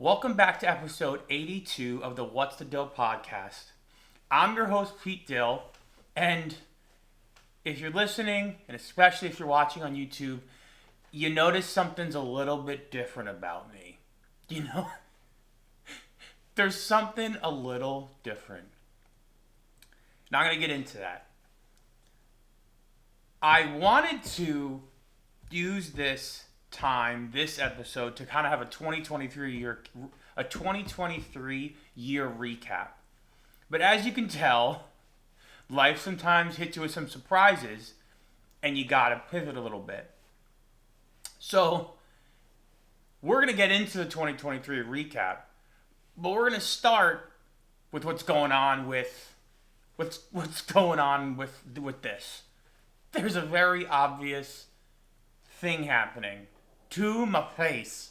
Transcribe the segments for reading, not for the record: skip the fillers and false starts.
Welcome back to episode 82 of the What's the Dill podcast. I'm your host, Pete Dill, and if you're listening, and especially if you're watching on YouTube, you notice something's a little bit different about me. You know? There's something a little different. Not going to get into that. I wanted to use this episode to kind of have a 2023 year recap. But as you can tell, life sometimes hits you with some surprises and you gotta pivot a little bit. So we're gonna get into the 2023 recap, but we're gonna start with what's going on with this. There's a very obvious thing happening to my face.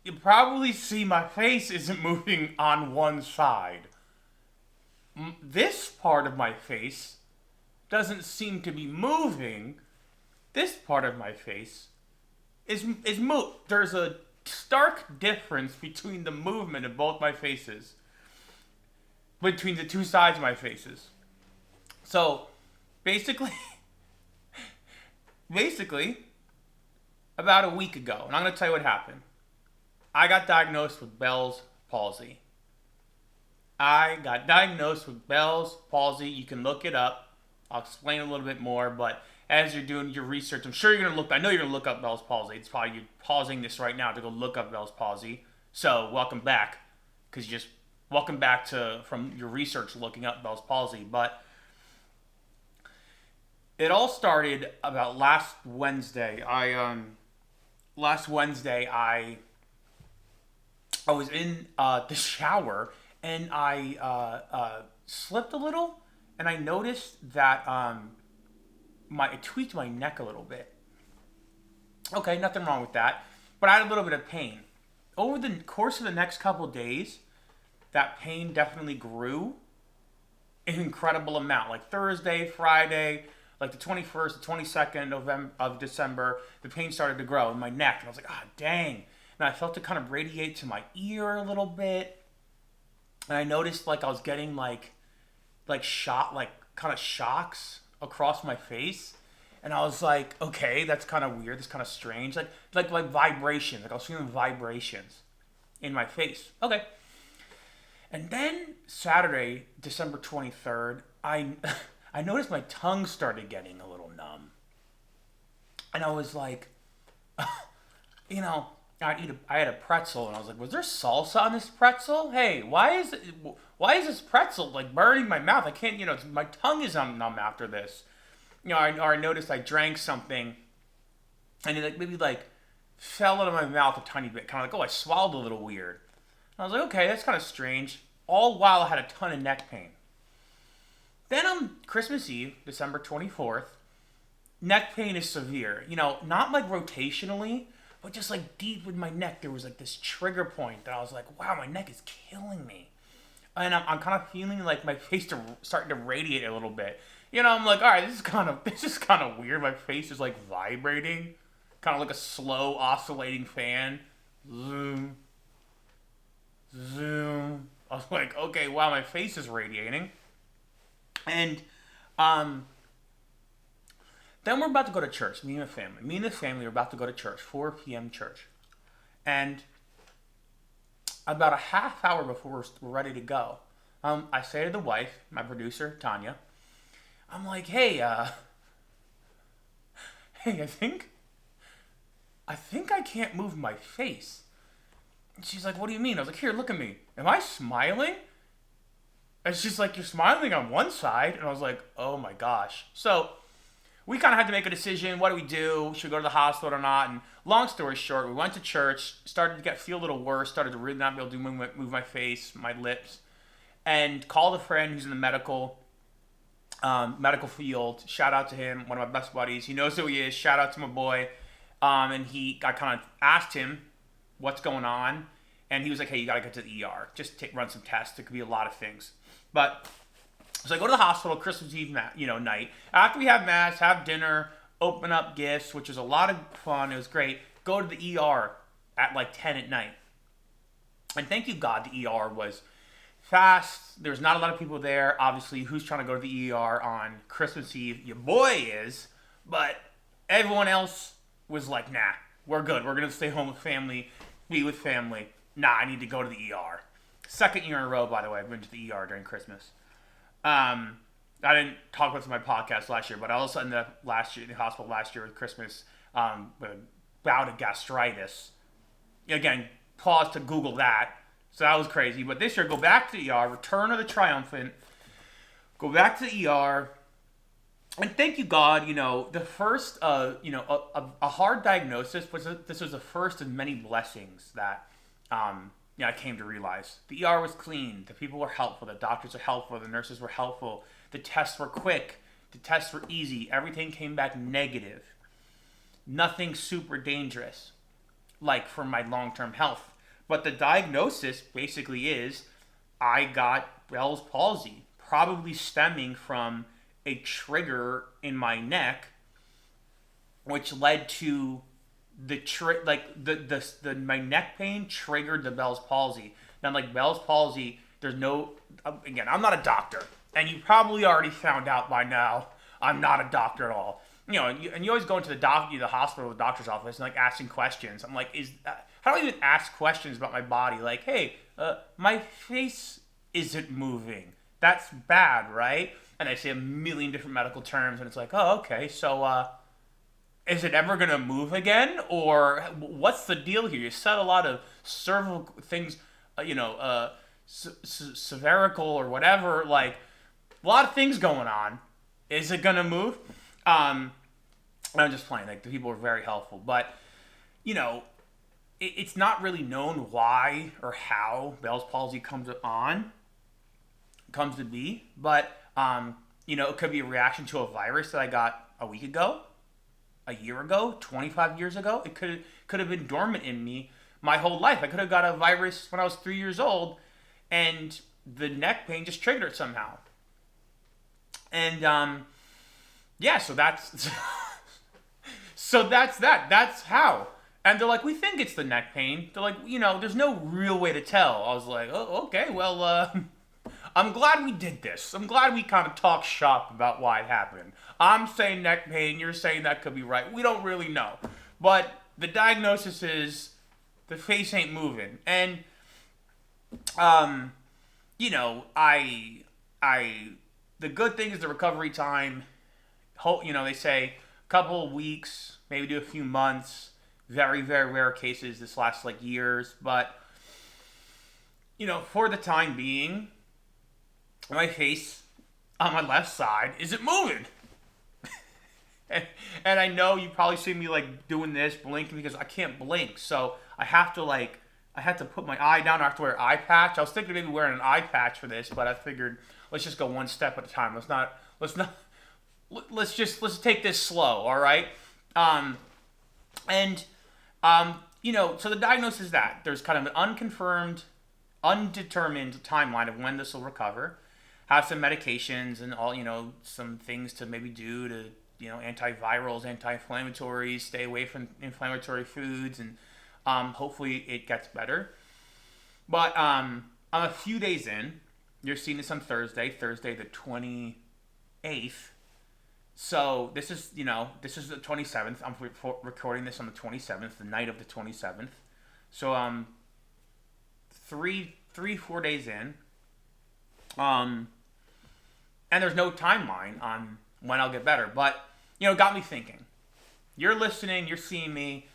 You probably see my face isn't moving on one side. This part of my face doesn't seem to be moving. This part of my face is moved. There's a stark difference between the movement of both my faces. Between the two sides of my faces. So, basically, about a week ago, and I'm going to tell you what happened. I got diagnosed with Bell's palsy. You can look it up. I'll explain a little bit more, but as you're doing your research, I know you're going to look up Bell's palsy. It's probably you're pausing this right now to go look up Bell's palsy. So, welcome back, from your research looking up Bell's palsy, but it all started about last Wednesday. I was in the shower and I slipped a little, and I noticed that it tweaked my neck a little bit. Okay, nothing wrong with that, but I had a little bit of pain. Over the course of the next couple days, that pain definitely grew an incredible amount. Like Thursday, Friday, like the 21st, the 22nd of December, the pain started to grow in my neck. And I was like, dang. And I felt it kind of radiate to my ear a little bit. And I noticed like I was getting like kind of shocks across my face. And I was like, okay, that's kind of weird. That's kind of strange. Like vibrations. Like I was feeling vibrations in my face. Okay. And then Saturday, December 23rd, I noticed my tongue started getting a little numb. And I was like, I had a pretzel, and I was like, was there salsa on this pretzel? Hey, why is this pretzel like burning my mouth? I can't, my tongue is numb after this. I noticed I drank something, and it maybe fell out of my mouth a tiny bit, kind of like, I swallowed a little weird. And I was like, okay, that's kind of strange. All while I had a ton of neck pain. Then on Christmas Eve, December 24th, neck pain is severe. Not like rotationally, but just like deep in my neck, there was like this trigger point that I was like, wow, my neck is killing me. And I'm kind of feeling like my face starting to radiate a little bit. I'm like, all right, this is kind of weird. My face is like vibrating, kind of like a slow oscillating fan. Zoom, zoom. I was like, okay, wow, my face is radiating. And then we're about to go to church, me and the family. Me and the family are about to go to church, 4 p.m. church. And about a half hour before we're ready to go, I say to the wife, my producer, Tanya, I'm like, hey, I think I can't move my face. And she's like, what do you mean? I was like, here, look at me. Am I smiling? And she's like, you're smiling on one side. And I was like, oh my gosh. So we kind of had to make a decision. What do we do? Should we go to the hospital or not? And long story short, we went to church, started to feel a little worse, started to really not be able to move my face, my lips, and called a friend who's in the medical field. Shout out to him, one of my best buddies. He knows who he is. Shout out to my boy. I kind of asked him what's going on. And he was like, hey, you got to get to the ER. Just run some tests. It could be a lot of things. But so I go to the hospital Christmas Eve night. After we have mass, have dinner, open up gifts, which was a lot of fun. It was great. Go to the ER at 10 at night. And thank you God the ER was fast. There's not a lot of people there. Obviously, who's trying to go to the ER on Christmas Eve? Your boy is. But everyone else was like, nah, we're good. We're going to stay home with family, be with family. Nah, I need to go to the ER. Second year in a row, by the way, I've been to the ER during Christmas. I didn't talk about this in my podcast last year, but I also ended up in the hospital last year with Christmas with a bout of gastritis. Again, pause to Google that. So that was crazy. But this year, go back to the ER, return of the triumphant, go back to the ER, and thank you God. The first, a hard diagnosis this was the first of many blessings that, I came to realize. The ER was clean. The people were helpful. The doctors were helpful. The nurses were helpful. The tests were quick. The tests were easy. Everything came back negative. Nothing super dangerous, like for my long-term health. But the diagnosis basically is I got Bell's palsy, probably stemming from a trigger in my neck, which led to my neck pain triggered the Bell's palsy. Now, like Bell's palsy, there's no. Again, I'm not a doctor, and you probably already found out by now. I'm not a doctor at all. And you always go into the hospital, the doctor's office, and like asking questions. I'm like, how do I even ask questions about my body? Like, hey, my face isn't moving. That's bad, right? And I say a million different medical terms, and it's like, oh, okay, so is it ever gonna move again, or what's the deal here? You said a lot of cervical things, cervical or whatever, like a lot of things going on. Is it gonna move? I'm just playing. Like the people were very helpful, but it's not really known why or how Bell's palsy comes to be, but it could be a reaction to a virus that I got a week ago, a year ago, 25 years ago. It could have been dormant in me my whole life. I could have got a virus when I was 3 years old, and the neck pain just triggered it somehow. And so that's so that's that. That's how. And they're like, we think it's the neck pain. They're like, there's no real way to tell. I was like, oh, okay, well, I'm glad we did this. I'm glad we kind of talked shop about why it happened. I'm saying neck pain. You're saying that could be right. We don't really know. But the diagnosis is the face ain't moving. And, the good thing is the recovery time. They say a couple of weeks, maybe do a few months. Very, very rare cases. This lasts like years. But, for the time being, my face on my left side isn't moving. and I know you probably see me like doing this, blinking, because I can't blink. So I have to put my eye down. I have to wear an eye patch. I was thinking maybe wearing an eye patch for this, but I figured let's just go one step at a time. Let's just take this slow. All right. So the diagnosis is that there's kind of an unconfirmed, undetermined timeline of when this will recover. Have some medications and all, some things to maybe do to, antivirals, anti-inflammatories, stay away from inflammatory foods, and hopefully it gets better. But I'm a few days in. You're seeing this on Thursday the 28th. So this is the 27th. I'm recording this on the 27th, the night of the 27th. So 4 days in. And there's no timeline on when I'll get better. But, it got me thinking. You're listening, you're seeing me.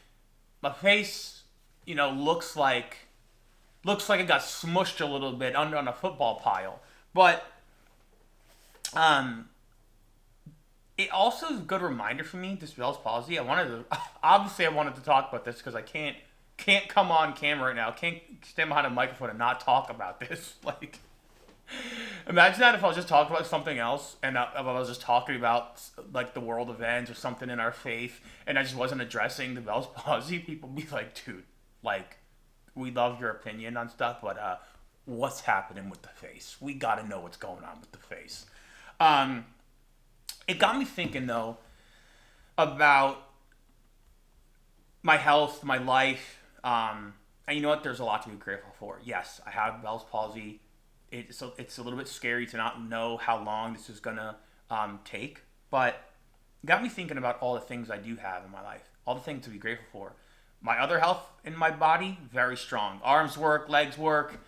My face, looks like it got smushed a little bit under on a football pile. But it also is a good reminder for me, this Bell's palsy. I wanted to talk about this because I can't come on camera right now. I can't stand behind a microphone and not talk about this. Like, imagine that if I was just talking about something else, and I was just talking about like the world events or something in our faith, and I just wasn't addressing the Bell's palsy. People would be like, dude, like, we love your opinion on stuff, but what's happening with the face? We got to know what's going on with the face. It got me thinking though about my health, my life, and And you know what? There's a lot to be grateful for. Yes, I have Bell's palsy. It's a little bit scary to not know how long this is gonna take, but it got me thinking about all the things I do have in my life, all the things to be grateful for. My other health in my body, very strong. Arms work, legs work.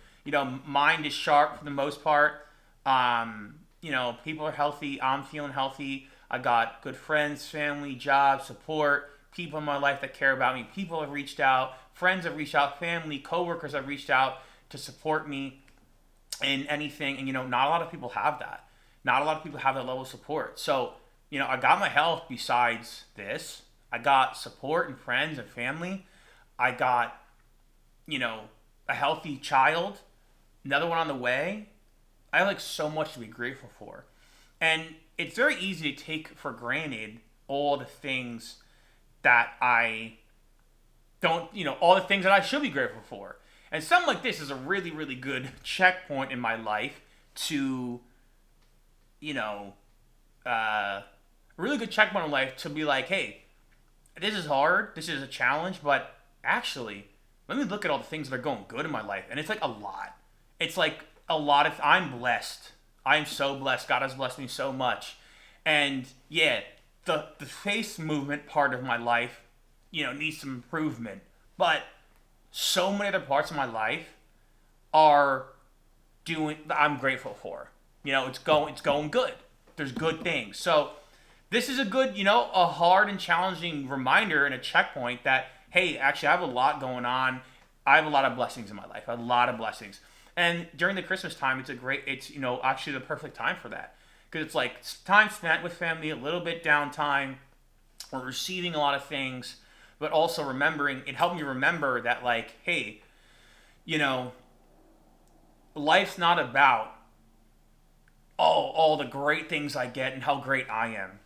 Mind is sharp for the most part. People are healthy. I'm feeling healthy. I got good friends, family, job, support, people in my life that care about me. People have reached out, friends have reached out, family, coworkers have reached out to support me in anything. And, not a lot of people have that. Not a lot of people have that level of support. So, I got my health besides this. I got support and friends and family. I got, a healthy child, another one on the way. I have like so much to be grateful for. And it's very easy to take for granted all the things that I don't, all the things that I should be grateful for. And something like this is a really, really good checkpoint in my life to, a really good checkpoint in life to be like, hey, this is hard, this is a challenge, but actually, let me look at all the things that are going good in my life. And it's like a lot. It's like a lot of, I'm blessed. I'm so blessed. God has blessed me so much. And yeah, the face movement part of my life, needs some improvement. But so many other parts of my life are I'm grateful for. It's going good. There's good things. So this is a good, a hard and challenging reminder and a checkpoint that, hey, actually I have a lot going on. I have a lot of blessings in my life. A lot of blessings. And during the Christmas time, it's actually the perfect time for that. Because it's like time spent with family, a little bit downtime. We're receiving a lot of things, but also it helped me remember that like, hey, life's not about all the great things I get and how great I am.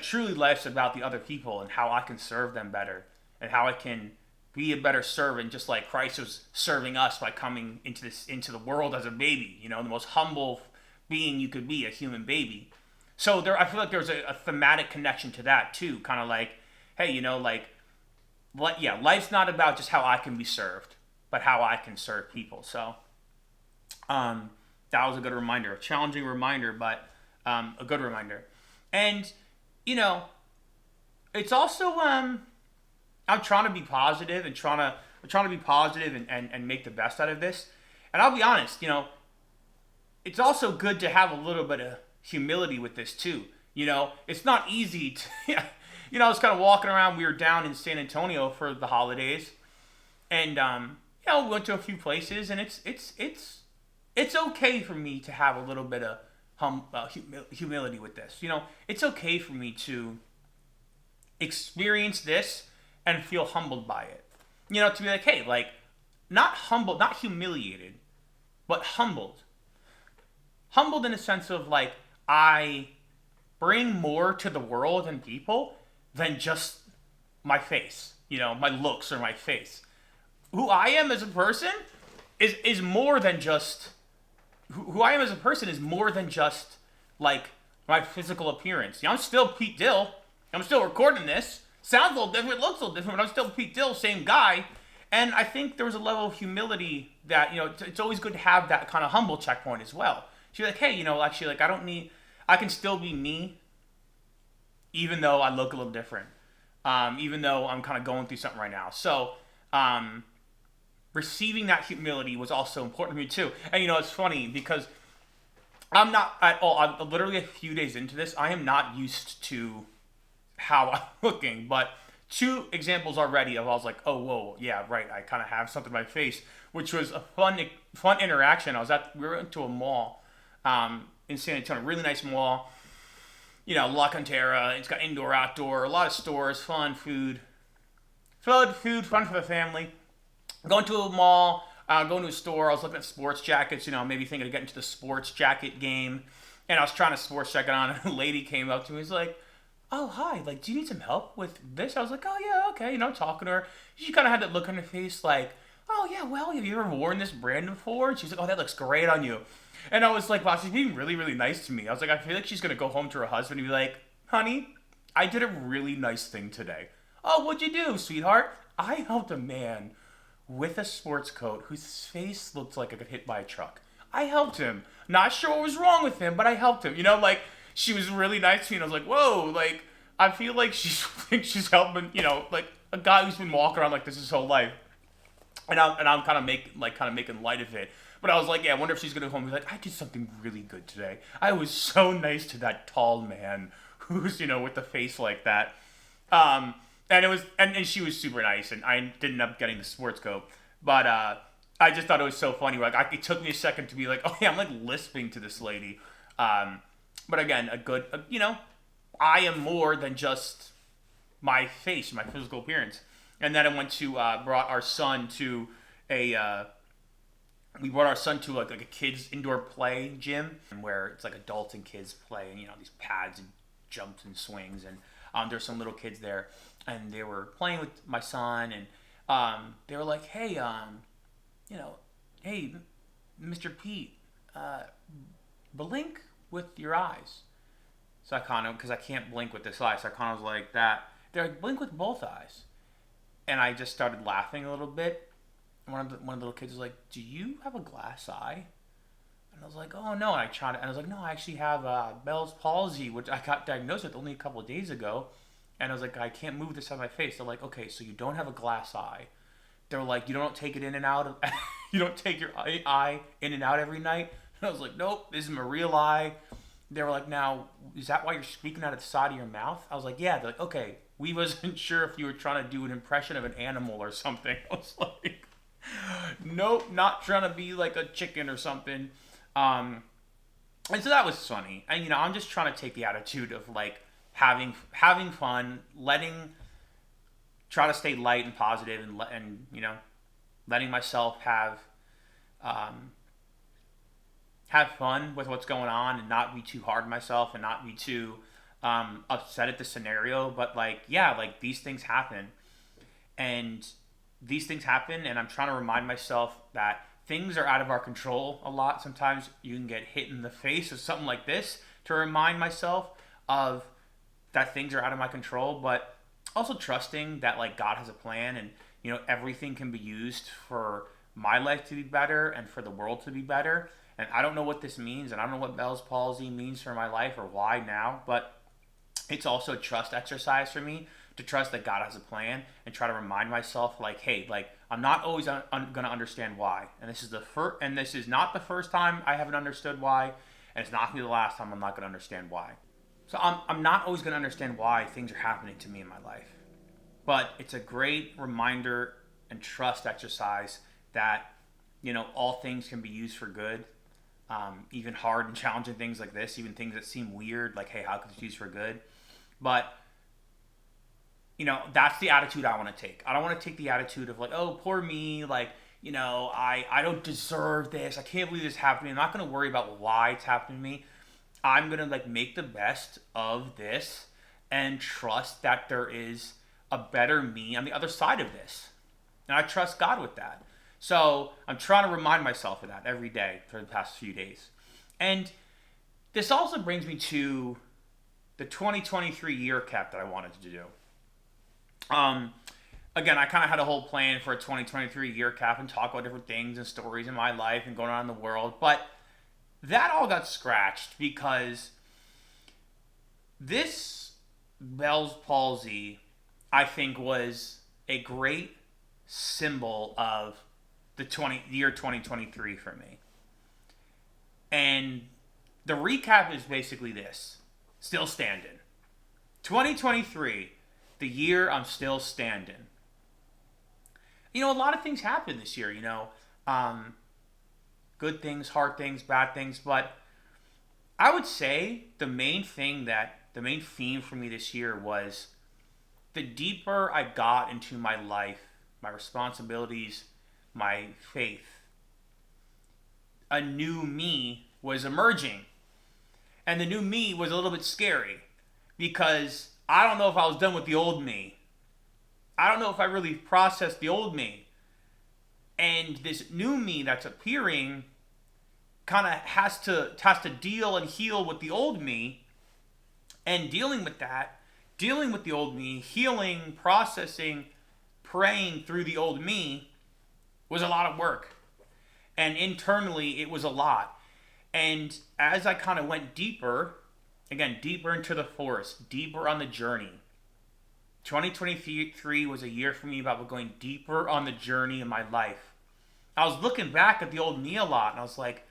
Truly life's about the other people and how I can serve them better and how I can be a better servant, just like Christ was serving us by coming into the world as a baby. The most humble being you could be, a human baby. So I feel like there's a thematic connection to that too. Kind of like, hey, life's not about just how I can be served, but how I can serve people. So, that was a good reminder, a challenging reminder, but a good reminder. And it's also I'm trying to be positive and trying to be positive and make the best out of this. And I'll be honest, it's also good to have a little bit of humility with this too. It's not easy to, I was kind of walking around. We were down in San Antonio for the holidays, and we went to a few places, and it's okay for me to have a little bit of humility with this. It's okay for me to experience this and feel humbled by it. To be like, hey, like, not humbled, not humiliated, but humbled. Humbled in a sense of like, I bring more to the world and people than just my face, my looks or my face. Who I am as a person is more than just, who I am as a person is more than just like my physical appearance. I'm still Pete Dill. I'm still recording this. Sounds a little different, looks a little different, but I'm still Pete Dill, same guy. And I think there was a level of humility that, it's always good to have that kind of humble checkpoint as well. She's like, hey, actually, like, I can still be me, even though I look a little different, even though I'm kind of going through something right now. So, receiving that humility was also important to me too. And, it's funny because I'm not at all, I'm literally a few days into this, I am not used to how I'm looking, but 2 examples already of I was like, oh, whoa, yeah, right, I kind of have something on my face, which was a fun interaction. We went to a mall in San Antonio, really nice mall, La Cantera. It's got indoor, outdoor, a lot of stores, fun food, fun for the family. Going to a mall, going to a store. I was looking at sports jackets, maybe thinking of getting to the sports jacket game, and I was trying to sports jacket on, and a lady came up to me, was like, oh, hi, like, do you need some help with this? I was like, oh, yeah, okay, talking to her. She kind of had that look on her face like, oh, yeah, well, have you ever worn this brand before? And she's like, oh, that looks great on you. And I was like, wow, she's being really, really nice to me. I was like, I feel like she's going to go home to her husband and be like, honey, I did a really nice thing today. Oh, what'd you do, sweetheart? I helped a man with a sports coat whose face looked like it got hit by a truck. I helped him. Not sure what was wrong with him, but I helped him. Like she was really nice to me, and I was like, whoa, like I feel like she's like she's helping, like a guy who's been walking around like this his whole life, and I'm kind of making light of it. But I was like, yeah, I wonder if she's gonna go home and be like, I did something really good today. I was so nice to that tall man who's with the face like that. And it was, and she was super nice, and I didn't end up getting the sports coat, but I just thought it was so funny. Like, it took me a second to be like, oh yeah, I'm like lisping to this lady. But again, I am more than just my face, my physical appearance. And then I went to brought our son to a we brought our son to like a kids indoor play gym where it's like adults and kids play, and these pads and jumps and swings, and there's some little kids there, and they were playing with my son, and they were like, hey, hey, Mr. Pete, blink with your eyes. So I kind of, because I can't blink with this eye, so I kind of was like that. They're like, blink with both eyes. And I just started laughing a little bit. And one of the little kids was like, do you have a glass eye? And I was like, oh no. And I was like, no, I actually have Bell's palsy, which I got diagnosed with only a couple of days ago. And I was like, I can't move this out of my face. They're like, okay, so you don't have a glass eye. They're like, you don't take it in and out of, you don't take your eye in and out every night. And I was like, nope, this is my real eye. They were like, now, is that why you're speaking out of the side of your mouth? I was like, yeah. They're like, okay, we wasn't sure if you were trying to do an impression of an animal or something. I was like, nope, not trying to be like a chicken or something. And so that was funny. And, I'm just trying to take the attitude of like having fun, try to stay light and positive, and letting myself have fun with what's going on, and not be too hard on myself, and not be too upset at the scenario. But these things happen, and I'm trying to remind myself that things are out of our control a lot. Sometimes you can get hit in the face with something like this, to remind myself of that things are out of my control, but also trusting that like God has a plan, and everything can be used for my life to be better and for the world to be better. And I don't know what this means, and I don't know what Bell's palsy means for my life or why now, but it's also a trust exercise for me to trust that God has a plan, and try to remind myself like, hey, like I'm not always going to understand why. And this is not the first time I haven't understood why, and it's not going to be the last time I'm not going to understand why. So I'm not always going to understand why things are happening to me in my life. But it's a great reminder and trust exercise that, all things can be used for good. Even hard and challenging things like this, even things that seem weird, like, hey, how could this be used for good? But, that's the attitude I want to take. I don't want to take the attitude of like, oh, poor me, like, I don't deserve this. I can't believe this happened to me. I'm not going to worry about why it's happening to me. I'm going to like make the best of this and trust that there is a better me on the other side of this. And I trust God with that. So I'm trying to remind myself of that every day for the past few days. And this also brings me to the 2023 year cap that I wanted to do. Again, I kind of had a whole plan for a 2023 year cap and talk about different things and stories in my life and going on in the world. But that all got scratched because this Bell's palsy, I think, was a great symbol of the year 2023 for me. And the recap is basically this: still standing. 2023, the year I'm still standing. A lot of things happened this year, good things, hard things, bad things, but I would say the main theme for me this year was the deeper I got into my life, my responsibilities, my faith, a new me was emerging. And the new me was a little bit scary because I don't know if I was done with the old me. I don't know if I really processed the old me. And this new me that's appearing kind of has to deal and heal with the old me. And dealing with the old me, healing, processing, praying through the old me, was a lot of work. And internally, it was a lot. And as I kind of went deeper, again, deeper into the forest, deeper on the journey, 2023 was a year for me about going deeper on the journey in my life. I was looking back at the old me a lot, and I was like,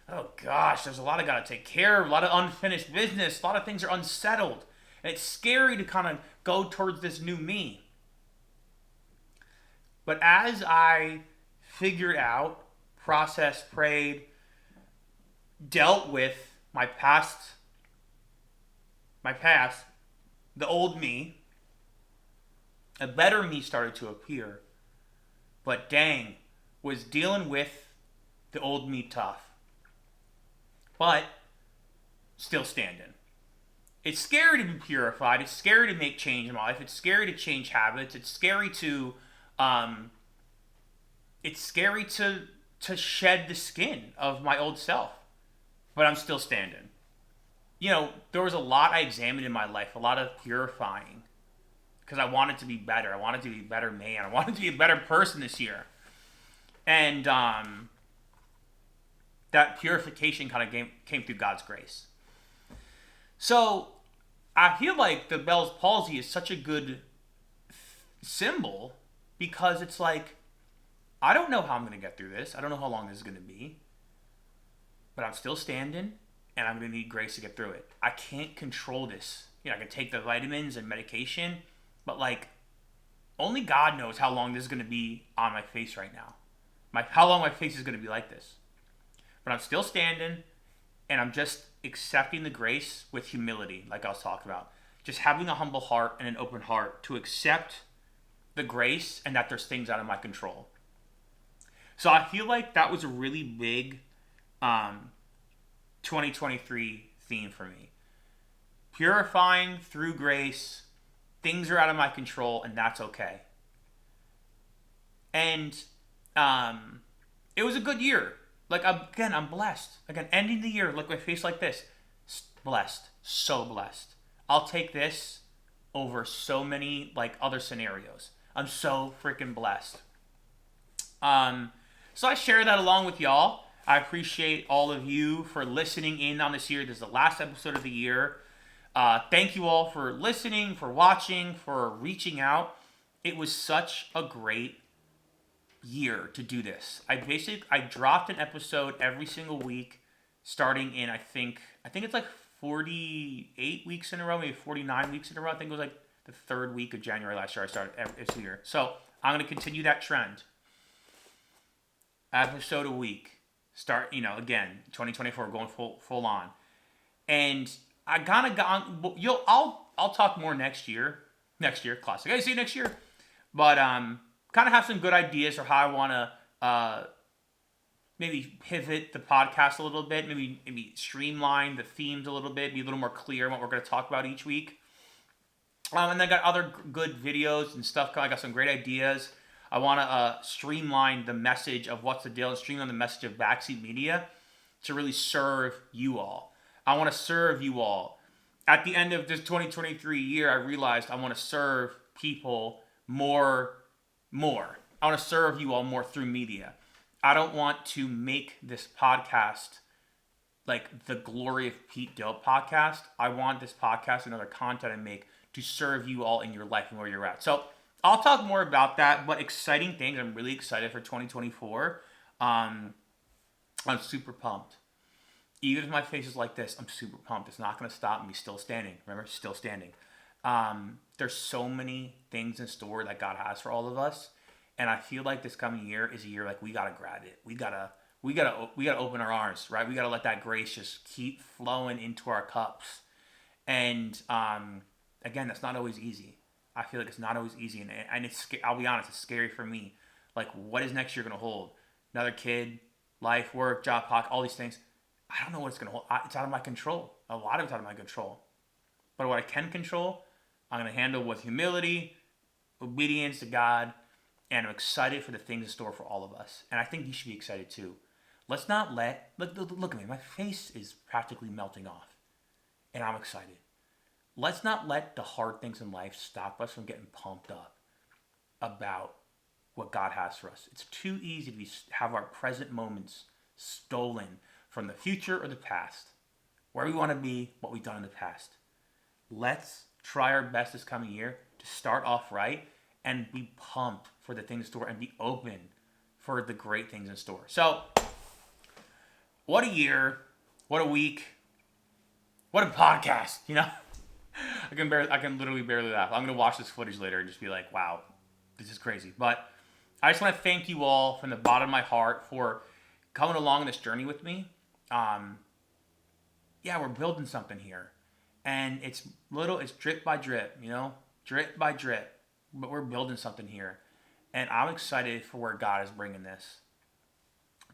oh gosh, there's a lot I got to take care of, a lot of unfinished business, a lot of things are unsettled. And it's scary to kind of go towards this new me. But as I figured out, processed, prayed, dealt with my past, the old me, a better me started to appear. But dang, was dealing with the old me tough. But still standing. It's scary to be purified. It's scary to make change in my life. It's scary to change habits. It's scary to shed the skin of my old self. But I'm still standing. You know, there was a lot I examined in my life, a lot of purifying. Because I wanted to be better. I wanted to be a better man. I wanted to be a better person this year. And that purification kind of came through God's grace. So I feel like the Bell's palsy is such a good symbol because it's like, I don't know how I'm going to get through this. I don't know how long this is going to be. But I'm still standing, and I'm going to need grace to get through it. I can't control this. You know, I can take the vitamins and medication, but like, only God knows how long this is going to be on my face right now. How long my face is going to be like this. But I'm still standing, and I'm just accepting the grace with humility, like I was talking about. Just having a humble heart and an open heart to accept the grace and that there's things out of my control. So I feel like that was a really big 2023 theme for me. Purifying through grace, things are out of my control, and that's okay. And it was a good year. Like, again, I'm blessed. Again, ending the year, look, my face like this. Blessed. So blessed. I'll take this over so many, like, other scenarios. I'm so freaking blessed. So I share that along with y'all. I appreciate all of you for listening in on this year. This is the last episode of the year. Thank you all for listening, for watching, for reaching out. It was such a great year to do this. I dropped an episode every single week, starting in I think it's like 48 weeks in a row, maybe 49 weeks in a row. I think it was like the third week of January last year I started this year. So I'm going to continue that trend. Episode a week. Start, again, 2024 going full on. And I kind of got, I'll talk more next year. Next year, classic. I see you next year. But kind of have some good ideas for how I want to maybe pivot the podcast a little bit, maybe streamline the themes a little bit, be a little more clear on what we're going to talk about each week. And then I got other good videos and stuff. I got some great ideas. I want to streamline the message of What's the Deal and streamline the message of Backseat Media to really serve you all. I want to serve you all. At the end of this 2023 year, I realized I want to serve people more. I want to serve you all more through media. I don't want to make this podcast like the Glory of Pete Dill podcast. I want this podcast and other content I make to serve you all in your life and where you're at. So I'll talk more about that, but exciting things. I'm really excited for 2024. I'm super pumped. Even if my face is like this, I'm super pumped. It's not going to stop me still standing. Remember, still standing. There's so many things in store that God has for all of us. And I feel like this coming year is a year like we got to grab it. We got to open our arms, right? We got to let that grace just keep flowing into our cups. And again, that's not always easy. I feel like it's not always easy, and it's, I'll be honest, it's scary for me. Like, what is next year going to hold? Another kid, life, work, job, pocket, all these things. I don't know what it's going to hold. It's out of my control. A lot of it's out of my control. But what I can control, I'm going to handle with humility, obedience to God, and I'm excited for the things in store for all of us. And I think you should be excited too. Let's not look at me. My face is practically melting off, and I'm excited. Let's not let the hard things in life stop us from getting pumped up about what God has for us. It's too easy to have our present moments stolen from the future or the past. Where we want to be, what we've done in the past. Let's try our best this coming year to start off right and be pumped for the things in store and be open for the great things in store. So, what a year, what a week, what a podcast, you know? I can literally barely laugh. I'm going to watch this footage later and just be like, wow, this is crazy. But I just want to thank you all from the bottom of my heart for coming along this journey with me. Yeah, we're building something here. And it's drip by drip, you know? Drip by drip. But we're building something here. And I'm excited for where God is bringing this.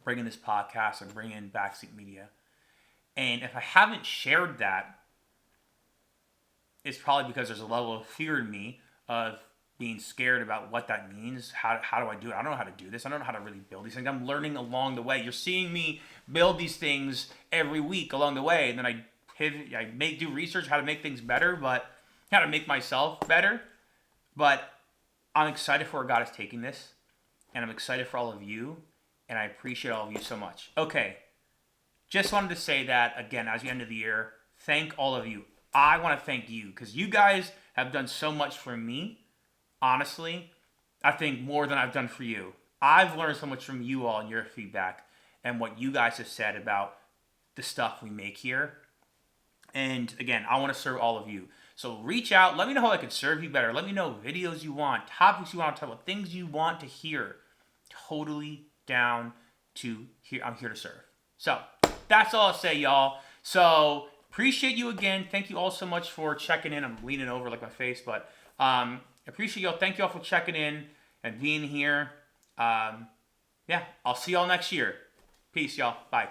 Bringing this podcast and bringing Backseat Media. And if I haven't shared that, it's probably because there's a level of fear in me of being scared about what that means. How do I do it? I don't know how to do this. I don't know how to really build these things. I'm learning along the way. You're seeing me build these things every week along the way. And then I pivot, do research how to make things better, but how to make myself better. But I'm excited for where God is taking this. And I'm excited for all of you. And I appreciate all of you so much. Okay. Just wanted to say that, again, as the end of the year, thank all of you. I want to thank you because you guys have done so much for me. Honestly, I think more than I've done for you. I've learned so much from you all and your feedback and what you guys have said about the stuff we make here. And again, I want to serve all of you. So reach out. Let me know how I can serve you better. Let me know videos you want, topics you want to talk about, things you want to hear. Totally down to here. I'm here to serve. So that's all I'll say, y'all. So appreciate you again. Thank you all so much for checking in. I'm leaning over like my face, but appreciate y'all. Thank you all for checking in and being here. Yeah, I'll see y'all next year. Peace, y'all. Bye.